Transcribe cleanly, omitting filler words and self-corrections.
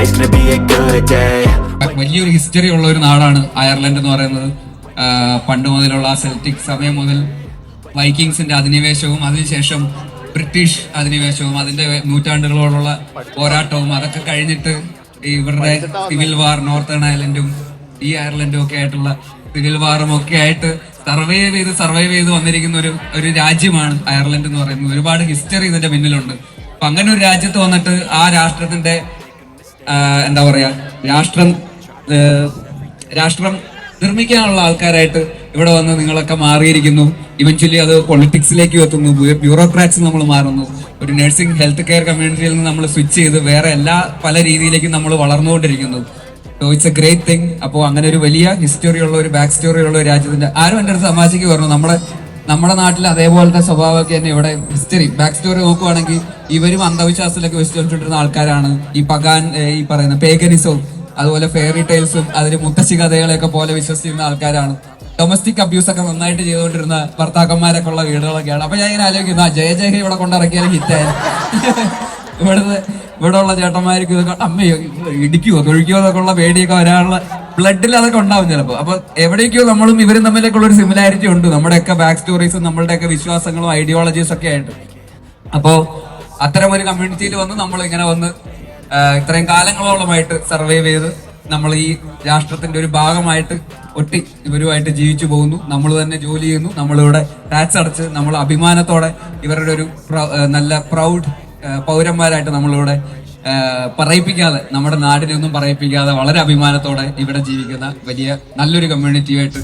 today's gonna be a good day. വലിയൊരു history ഉള്ള ഒരു നാടാണ് അയർലൻഡ് എന്ന് പറയുന്നത്. പണ്ട് മുതലുള്ള സെൽറ്റിക് സമയം മുതൽ വൈക്കിങ്സിന്റെ അധിനിവേശവും അതിനുശേഷം ബ്രിട്ടീഷ് അധിനിവേശവും അതിന്റെ നൂറ്റാണ്ടുകളോടുള്ള പോരാട്ടവും അതൊക്കെ കഴിഞ്ഞിട്ട് ഇവരുടെ സിവിൽ വാർ, നോർത്തേൺ അയർലൻഡും ഈ അയർലൻഡും ഒക്കെ ആയിട്ടുള്ള സിവിൽ വാറും ഒക്കെ ആയിട്ട് സർവൈവ് ചെയ്ത് വന്നിരിക്കുന്ന ഒരു രാജ്യമാണ് അയർലൻഡ് എന്ന് പറയുന്നത്. ഒരുപാട് ഹിസ്റ്ററി ഇതിന്റെ പിന്നിലുണ്ട്. അപ്പൊ അങ്ങനെ ഒരു രാജ്യത്ത് വന്നിട്ട് ആ രാഷ്ട്രത്തിന്റെ എന്താ പറയാ രാഷ്ട്രം നിർമ്മിക്കാനുള്ള ആൾക്കാരായിട്ട് ഇവിടെ വന്ന് നിങ്ങളൊക്കെ മാറിയിരിക്കുന്നു. ഇവൻച്വലി അത് പൊളിറ്റിക്സിലേക്ക് എത്തുന്നു, ബ്യൂറോക്രാറ്റ്സ് നമ്മൾ മാറുന്നു. ഒരു നഴ്സിംഗ് ഹെൽത്ത് കെയർ കമ്മ്യൂണിറ്റിയിൽ നിന്ന് നമ്മൾ സ്വിച്ച് ചെയ്ത് വേറെ പല രീതിയിലേക്കും നമ്മൾ വളർന്നുകൊണ്ടിരിക്കുന്നു. So it's a great thing. അപ്പോൾ അങ്ങനെ ഒരു വലിയ ഹിസ്റ്ററി ഉള്ള ഒരു ബാക്ക് സ്റ്റോറി ഉള്ള ഒരു രാജ്യത്തിന്റെ ആരും എൻ്റെ അടുത്ത് തമാശയ്ക്ക് പറഞ്ഞു, നമ്മുടെ നാട്ടിൽ അതേപോലത്തെ സ്വഭാവമൊക്കെ തന്നെ ഇവിടെ ഹിസ്റ്ററി ബാക്ക് സ്റ്റോറി നോക്കുവാണെങ്കിൽ ഇവരും അന്ധവിശ്വാസത്തിലൊക്കെ വിശ്വസിച്ചിട്ടിരുന്ന ആൾക്കാരാണ്. ഈ പറയുന്ന പേഗനിസവും അതുപോലെ ഫെയറി ടൈൽസും അതിന് മുത്തശ്ശി കഥകളെയൊക്കെ പോലെ വിശ്വസിച്ചിരുന്ന ആൾക്കാരാണ്. ഡൊമസ്റ്റിക് അബ്യൂസ് ഒക്കെ നന്നായിട്ട് ചെയ്തുകൊണ്ടിരുന്ന ഭർത്താക്കന്മാരൊക്കെ ഉള്ള വീടുകളൊക്കെയാണ്. അപ്പൊ ഞാൻ ഇങ്ങനെ ആലോചിക്കുന്നു, ജയ ജയ ഇവിടെ കൊണ്ടിറക്കിയാലും ഹിറ്റായാലും ഇവിടെ ഉള്ള ചേട്ടന്മാർക്ക് ഇതൊക്കെ അമ്മയോ ഇടിക്കുവോ തൊഴിക്കുവോ എന്നൊക്കെ ഉള്ള പേടിയൊക്കെ വരാനുള്ള ബ്ലഡിൽ അതൊക്കെ ഉണ്ടാവും ചിലപ്പോൾ. അപ്പൊ എവിടേക്കോ നമ്മളും ഇവരും തമ്മിലേക്കുള്ള ഒരു സിമിലാരിറ്റി ഉണ്ട്, നമ്മുടെയൊക്കെ ബാക്ക് സ്റ്റോറീസും നമ്മളുടെയൊക്കെ വിശ്വാസങ്ങളും ഐഡിയോളജീസ് ഒക്കെ ആയിട്ട്. അപ്പോ അത്തരം ഒരു കമ്മ്യൂണിറ്റിയിൽ വന്ന് നമ്മൾ ഇങ്ങനെ വന്ന് ഇത്രയും കാലങ്ങളോളമായിട്ട് സർവൈവ് ചെയ്ത് നമ്മൾ ഈ രാഷ്ട്രത്തിന്റെ ഒരു ഭാഗമായിട്ട് ഇവരുമായിട്ട് ജീവിച്ചു പോകുന്നു. നമ്മൾ തന്നെ ജോലി ചെയ്യുന്നു, നമ്മളിവിടെ ടാക്സ് അടച്ച് നമ്മൾ അഭിമാനത്തോടെ ഇവരുടെ ഒരു നല്ല പ്രൗഡ് പൗരന്മാരായിട്ട് നമ്മളിവിടെ പറയിപ്പിക്കാതെ, നമ്മുടെ നാടിനെ ഒന്നും പറയിപ്പിക്കാതെ വളരെ അഭിമാനത്തോടെ ഇവിടെ ജീവിക്കുന്ന വലിയ നല്ലൊരു കമ്മ്യൂണിറ്റിയായിട്ട്